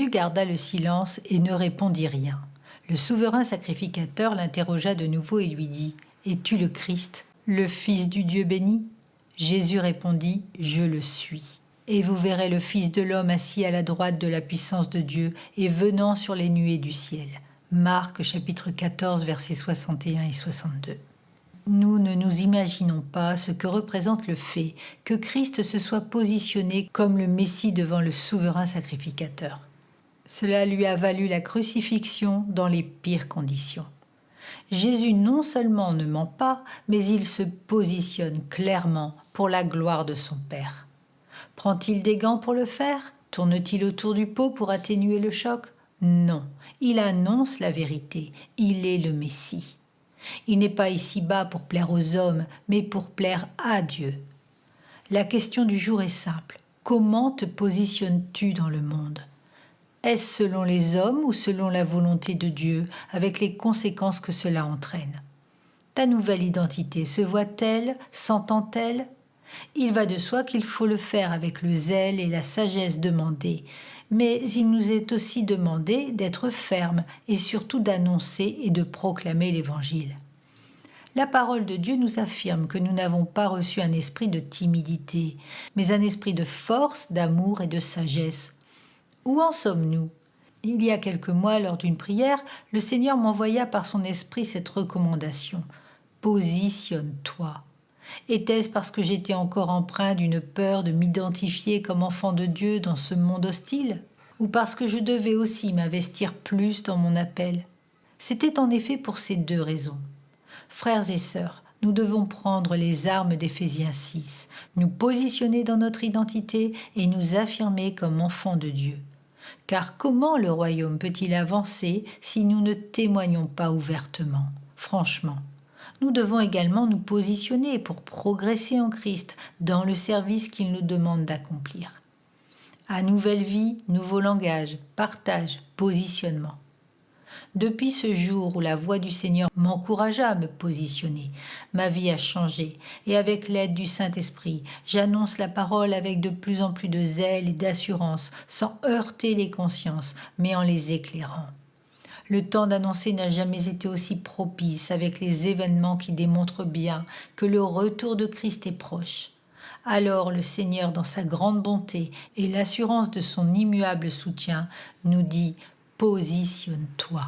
Jésus garda le silence et ne répondit rien. Le souverain sacrificateur l'interrogea de nouveau et lui dit « Es-tu le Christ, le Fils du Dieu béni ?» Jésus répondit « Je le suis. Et vous verrez le Fils de l'homme assis à la droite de la puissance de Dieu et venant sur les nuées du ciel. » Marc chapitre 14 versets 61 et 62. Nous ne nous imaginons pas ce que représente le fait que Christ se soit positionné comme le Messie devant le souverain sacrificateur. Cela lui a valu la crucifixion dans les pires conditions. Jésus non seulement ne ment pas, mais il se positionne clairement pour la gloire de son Père. Prend-il des gants pour le faire? Tourne-t-il autour du pot pour atténuer le choc? Non, il annonce la vérité, il est le Messie. Il n'est pas ici-bas pour plaire aux hommes, mais pour plaire à Dieu. La question du jour est simple. Comment te positionnes-tu dans le monde? Est-ce selon les hommes ou selon la volonté de Dieu, avec les conséquences que cela entraîne? Ta nouvelle identité se voit-elle, s'entend-elle? Il va de soi qu'il faut le faire avec le zèle et la sagesse demandés, mais il nous est aussi demandé d'être fermes et surtout d'annoncer et de proclamer l'Évangile. La parole de Dieu nous affirme que nous n'avons pas reçu un esprit de timidité, mais un esprit de force, d'amour et de sagesse. Où en sommes-nous? Il y a quelques mois, lors d'une prière, le Seigneur m'envoya par son esprit cette recommandation. Positionne-toi. Était-ce parce que j'étais encore empreint d'une peur de m'identifier comme enfant de Dieu dans ce monde hostile? Ou parce que je devais aussi m'investir plus dans mon appel? C'était en effet pour ces deux raisons. Frères et sœurs, nous devons prendre les armes d'Éphésiens 6, nous positionner dans notre identité et nous affirmer comme enfants de Dieu. Car comment le royaume peut-il avancer si nous ne témoignons pas ouvertement? Franchement. Nous devons également nous positionner pour progresser en Christ dans le service qu'il nous demande d'accomplir. À nouvelle vie, nouveau langage, partage, positionnement. Depuis ce jour où la voix du Seigneur m'encouragea à me positionner, ma vie a changé et avec l'aide du Saint-Esprit, j'annonce la parole avec de plus en plus de zèle et d'assurance, sans heurter les consciences, mais en les éclairant. Le temps d'annoncer n'a jamais été aussi propice avec les événements qui démontrent bien que le retour de Christ est proche. Alors le Seigneur, dans sa grande bonté et l'assurance de son immuable soutien, nous dit « Positionne-toi ».